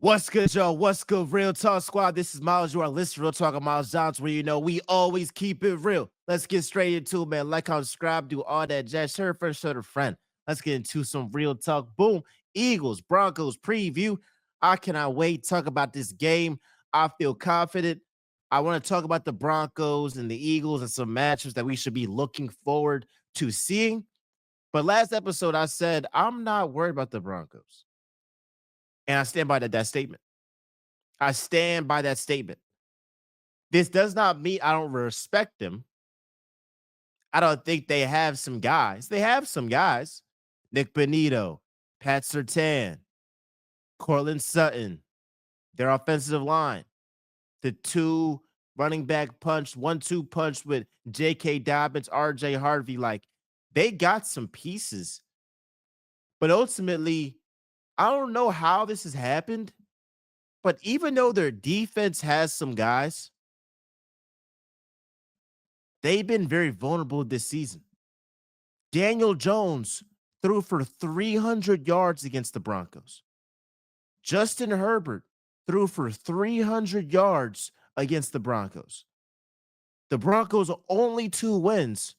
What's good, y'all? What's good, Real Talk Squad? This is Miles. You are listening to Real Talk of Miles Johnson, where we always keep it real. Let's get straight into it, man. Like, comment, subscribe, do all that jazz. Share it first, share it a friend. Let's get into some real talk. Boom. Eagles, Broncos preview. I cannot wait. Talk about this game. I feel confident. I want to talk about the Broncos and the Eagles and some matchups that we should be looking forward to seeing. But last episode, I said I'm not worried about the Broncos. And I stand by that statement. I stand by that statement. This does not mean I don't respect them. I don't think they have some guys. They have some guys. Nick Benito, Pat Surtain, Cortland Sutton, their offensive line, the two running back punch, 1-2 punch with J.K. Dobbins, R.J. Harvey. Like, they got some pieces. But ultimately, I don't know how this has happened. But even though their defense has some guys, they've been very vulnerable this season. Daniel Jones threw for 300 yards against the Broncos. Justin Herbert threw for 300 yards against the Broncos. The Broncos' only two wins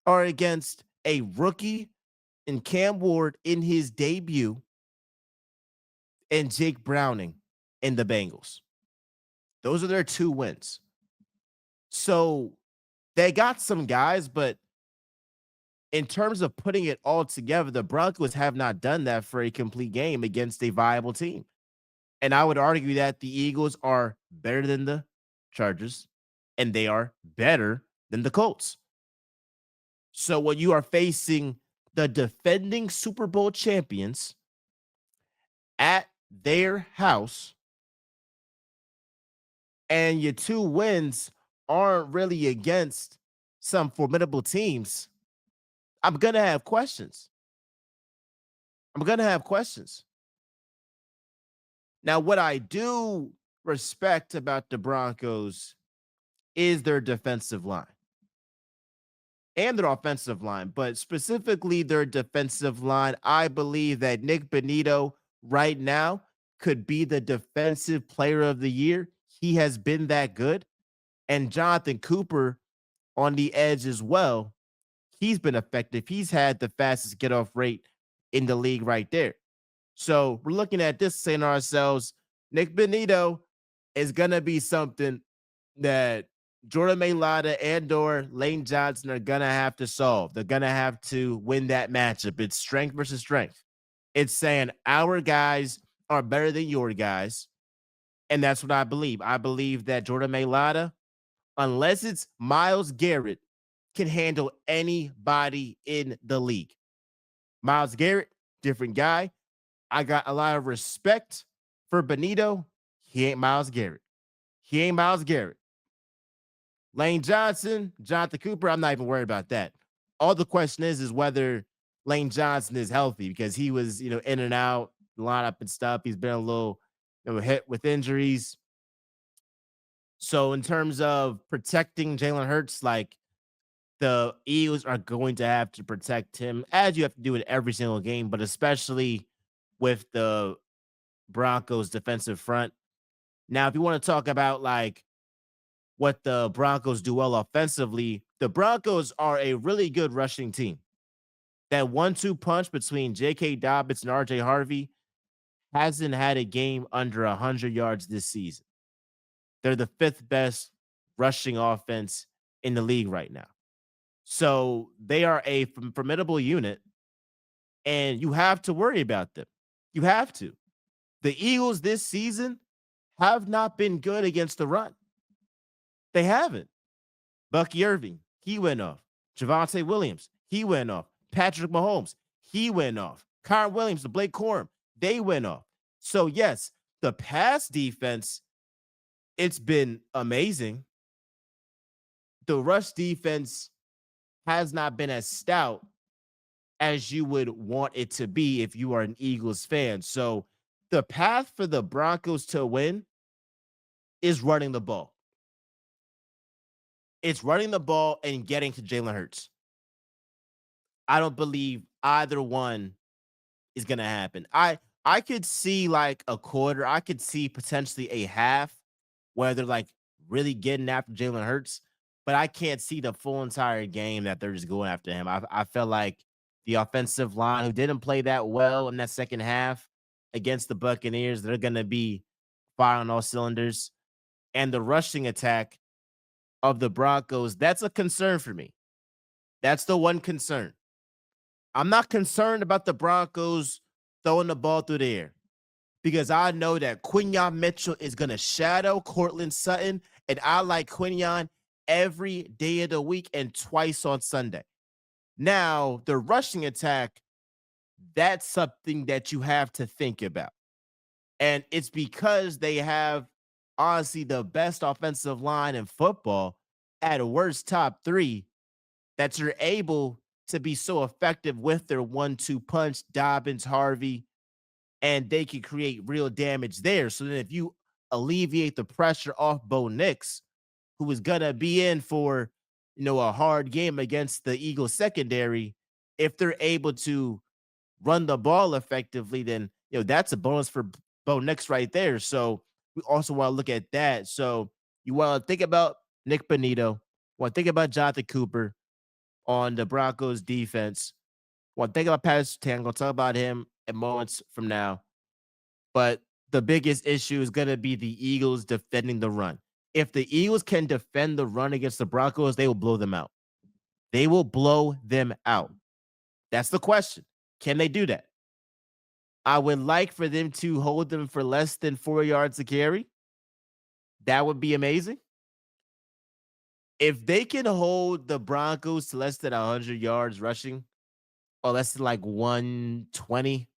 are against a rookie in Cam Ward in his debut and Jake Browning in the Bengals. Those are their two wins. So they got some guys, but in terms of putting it all together, the Broncos have not done that for a complete game against a viable team. And I would argue that the Eagles are better than the Chargers, and they are better than the Colts. So when you are facing the defending Super Bowl champions at their house, and your two wins aren't really against some formidable teams, I'm going to have questions. Now, what I do respect about the Broncos is their defensive line and their offensive line, but specifically their defensive line. I believe that Nick Benito right now could be the defensive player of the year. He has been that good. And Jonathan Cooper on the edge as well. He's been effective. He's had the fastest get off rate in the league right there. So we're looking at this saying to ourselves, Nick Benito is going to be something that Jordan Mailata and or Lane Johnson are going to have to solve. They're going to have to win that matchup. It's strength versus strength. It's saying our guys are better than your guys. And that's what I believe. I believe that Jordan Mailata, unless it's Myles Garrett, can handle anybody in the league. Myles Garrett, different guy. I got a lot of respect for Benito. He ain't Myles Garrett. Lane Johnson, Jonathan Cooper, I'm not even worried about that. All the question is whether Lane Johnson is healthy because he was, in and out, lineup and stuff. He's been a little, hit with injuries. So in terms of protecting Jalen Hurts, like the Eagles are going to have to protect him as you have to do it every single game, but especially with the Broncos defensive front. Now, if you want to talk about like what the Broncos do well offensively, the Broncos are a really good rushing team. That 1-2 punch between J.K. Dobbins and R.J. Harvey hasn't had a game under 100 yards this season. They're the fifth best rushing offense in the league right now. So they are a formidable unit, and you have to worry about them. You have to. The Eagles this season have not been good against the run. They haven't. Bucky Irving, he went off. Javonte Williams, he went off. Patrick Mahomes, he went off. Kyron Williams, the Blake Corum, they went off. So, yes, the pass defense, it's been amazing. The rush defense has not been as stout as you would want it to be if you are an Eagles fan. So, the path for the Broncos to win is running the ball. It's running the ball and getting to Jalen Hurts. I don't believe either one is going to happen. I could see like a quarter. I could see potentially a half where they're like really getting after Jalen Hurts, but I can't see the full entire game that they're just going after him. I felt like the offensive line, who didn't play that well in that second half against the Buccaneers, they're going to be firing on all cylinders. And the rushing attack of the Broncos, that's a concern for me. That's the one concern. I'm not concerned about the Broncos throwing the ball through the air because I know that Quinyon Mitchell is going to shadow Cortland Sutton, and I like Quinyon every day of the week and twice on Sunday. Now, the rushing attack, that's something that you have to think about. And it's because they have honestly the best offensive line in football at a worst top three that you're able to be so effective with their 1-2 punch, Dobbins, Harvey, and they can create real damage there. So then if you alleviate the pressure off Bo Nix, who is gonna be in for a hard game against the Eagles secondary, if they're able to run the ball effectively, then that's a bonus for Bo Nix right there. So we also want to look at that. So you want to think about Nick Bonito, want to think about Jonathan Cooper on the Broncos defense. Want to think about Pat Surtain. Gonna talk about him in moments from now. But the biggest issue is going to be the Eagles defending the run. If the Eagles can defend the run against the Broncos, they will blow them out. They will blow them out. That's the question. Can they do that? I would like for them to hold them for less than 4 yards a carry. That would be amazing. If they can hold the Broncos to less than 100 yards rushing or less than like 120,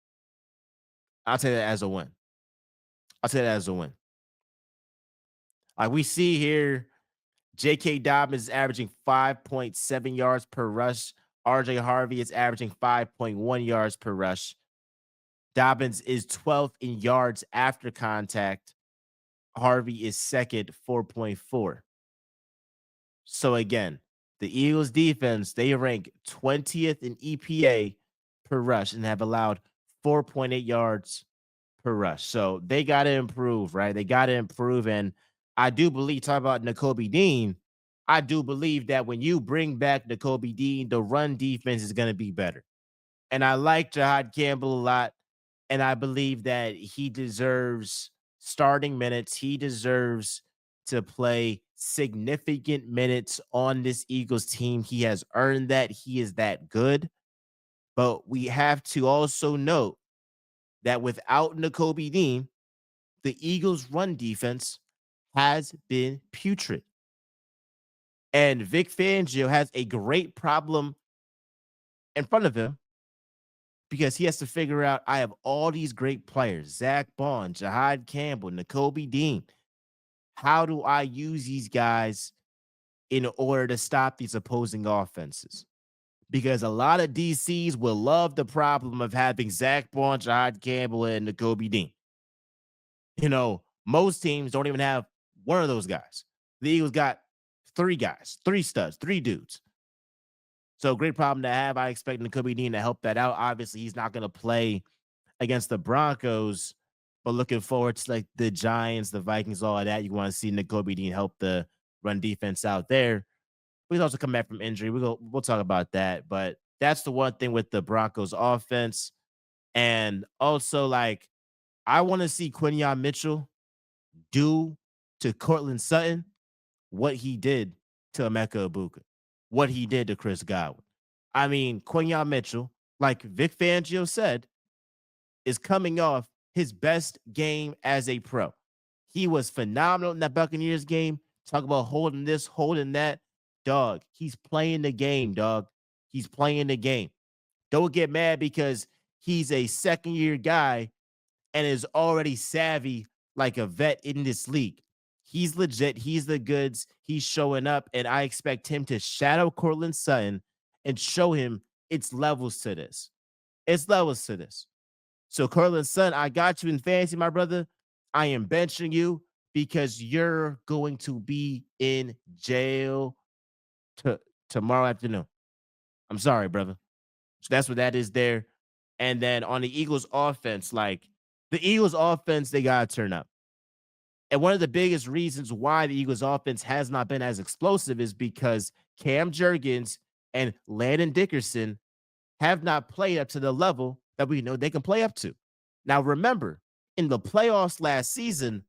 I'll take that as a win. I'll take that as a win. Like we see here, J.K. Dobbins is averaging 5.7 yards per rush. R.J. Harvey is averaging 5.1 yards per rush. Dobbins is 12th in yards after contact. Harvey is second, 4.4. So again, the Eagles defense, they rank 20th in EPA per rush and have allowed 4.8 yards per rush. So they got to improve, right? They got to improve. And I do believe, talk about Nakobe Dean, I do believe that when you bring back Nakobe Dean, the run defense is going to be better. And I like Jahad Campbell a lot. And I believe that he deserves starting minutes. He deserves to play significant minutes on this Eagles team. He has earned that. He is that good. But we have to also note that without Nakobe Dean, the Eagles' run defense has been putrid. And Vic Fangio has a great problem in front of him because he has to figure out I have all these great players, Zach Bond, Jahad Campbell, Nakobe Dean. How do I use these guys in order to stop these opposing offenses? Because a lot of DCs will love the problem of having Zach Bond, Jahad Campbell, and Nakobe Dean. Most teams don't even have one of those guys. The Eagles got three guys, three studs, three dudes. So great problem to have. I expect Nakobe Dean to help that out. Obviously, he's not going to play against the Broncos, but looking forward to like the Giants, the Vikings, all of that. You want to see Nakobe Dean help the run defense out there. He's also come back from injury. We'll talk about that. But that's the one thing with the Broncos offense. And also, like, I want to see Quinyon Mitchell do to Cortland Sutton what he did to Emeka Ibuka, what he did to Chris Godwin. I mean, Quinyon Mitchell, like Vic Fangio said, is coming off his best game as a pro. He was phenomenal in that Buccaneers game. Talk about holding this, holding that. Dog, he's playing the game, dog. He's playing the game. Don't get mad because he's a second year guy and is already savvy like a vet in this league. He's legit. He's the goods. He's showing up, and I expect him to shadow Cortland Sutton and show him it's levels to this. It's levels to this. So, Cortland Sutton, I got you in fantasy, my brother. I am benching you because you're going to be in jail tomorrow afternoon. I'm sorry, brother. So that's what that is there. And then on the Eagles offense, like The Eagles offense, they got to turn up. And one of the biggest reasons why the Eagles offense has not been as explosive is because Cam Jurgens and Landon Dickerson have not played up to the level that we know they can play up to. Now, remember, in the playoffs last season,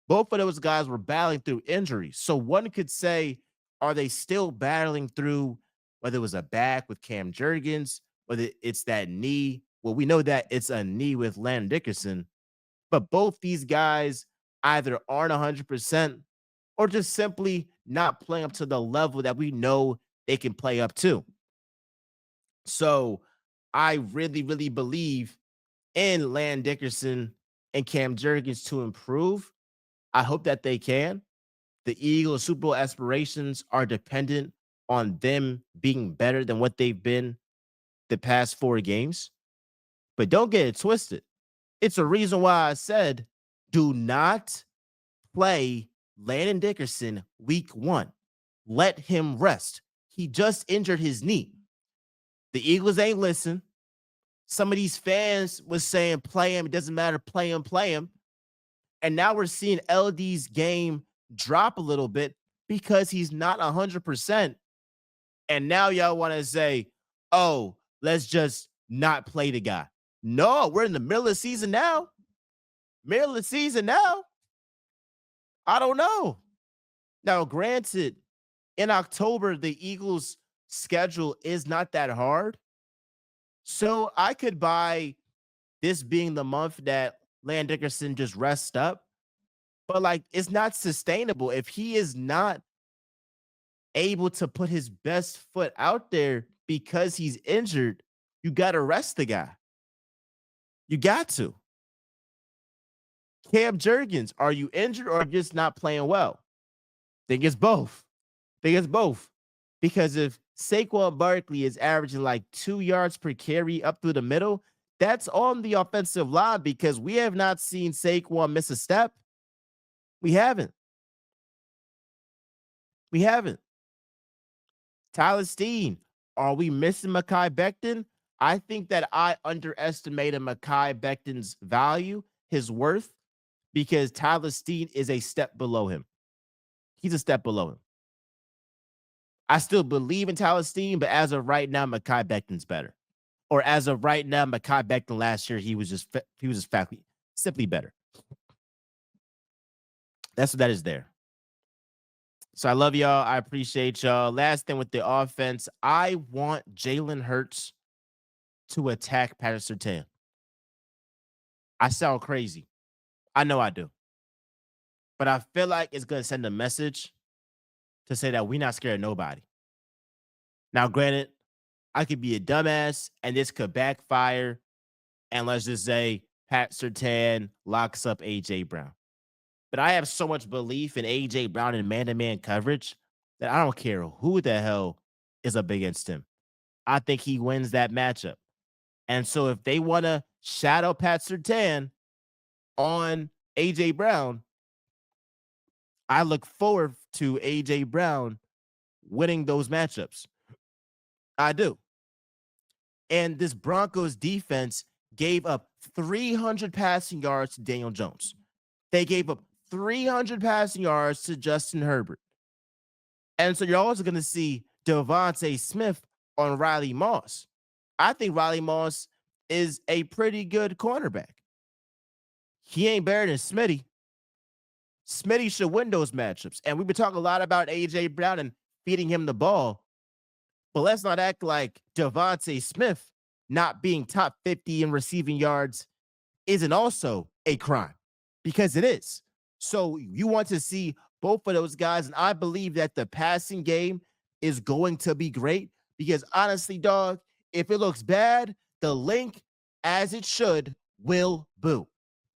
both of those guys were battling through injuries. So one could say, are they still battling through whether it was a back with Cam Jurgens, whether it's that knee? Well, we know that it's a knee with Landon Dickerson, but both these guys either aren't 100% or just simply not playing up to the level that we know they can play up to. So I really, really believe in Landon Dickerson and Cam Jurgens to improve. I hope that they can. The Eagles' Super Bowl aspirations are dependent on them being better than what they've been the past 4 games. But don't get it twisted. It's a reason why I said do not play Landon Dickerson week 1. Let him rest. He just injured his knee. The Eagles ain't listen. Some of these fans was saying play him. It doesn't matter. Play him. Play him. And now we're seeing LD's game drop a little bit because he's not 100%. And now y'all want to say, oh, let's just not play the guy. No, we're in the middle of the season now. Middle of the season now. I don't know. Now, granted, in October, the Eagles' schedule is not that hard. So I could buy this being the month that Landon Dickerson just rests up. But like, it's not sustainable. If he is not able to put his best foot out there because he's injured, you got to rest the guy. You got to. Cam Jurgens, are you injured or just not playing well? Think it's both. Think it's both. Because if Saquon Barkley is averaging like 2 yards per carry up through the middle, that's on the offensive line because we have not seen Saquon miss a step. We haven't. We haven't. Tyler Steen, are we missing Mekhi Becton? I think that I underestimated Mekhi Becton's value, his worth, because Tyler Steen is a step below him. He's a step below him. I still believe in Tyler Steen, but as of right now, Mekhi Becton's better. Or as of right now, Mekhi Becton last year, he was just faculty simply better. That's what that is there. So I love y'all. I appreciate y'all. Last thing with the offense, I want Jalen Hurts to attack Patrick Surtain. I sound crazy. I know I do. But I feel like it's going to send a message to say that we're not scared of nobody. Now, granted, I could be a dumbass and this could backfire. And let's just say Pat Surtain locks up A.J. Brown. But I have so much belief in A.J. Brown and man-to-man coverage that I don't care who the hell is up against him. I think he wins that matchup. And so if they want to shadow Pat Surtain on A.J. Brown, I look forward to A.J. Brown winning those matchups. I do. And this Broncos defense gave up 300 passing yards to Daniel Jones. They gave up 300 passing yards to Justin Herbert. And so you're also going to see Devontae Smith on Riley Moss. I think Riley Moss is a pretty good cornerback. He ain't better than Smitty. Smitty should win those matchups. And we've been talking a lot about A.J. Brown and feeding him the ball. But let's not act like Devontae Smith not being top 50 in receiving yards isn't also a crime, because it is. So you want to see both of those guys. And I believe that the passing game is going to be great because honestly, dog, if it looks bad, the link, as it should, will boo.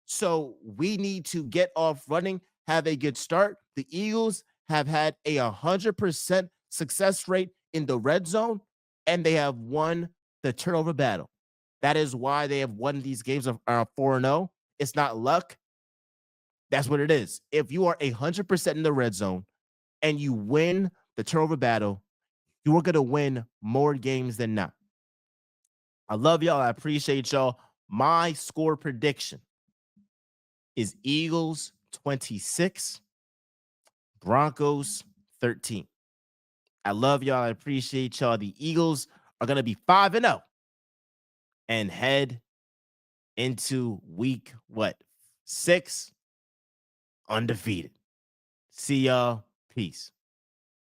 So we need to get off running, have a good start. The Eagles have had a 100% success rate in the red zone, and they have won the turnover battle. That is why they have won these games of 4-0. It's not luck. That's what it is. If you are 100% in the red zone and you win the turnover battle, you are going to win more games than not. I love y'all. I appreciate y'all. My score prediction is Eagles 26, Broncos 13. I love y'all. I appreciate y'all. The Eagles are going to be 5-0 and head into week what? 6 undefeated. See y'all. Peace.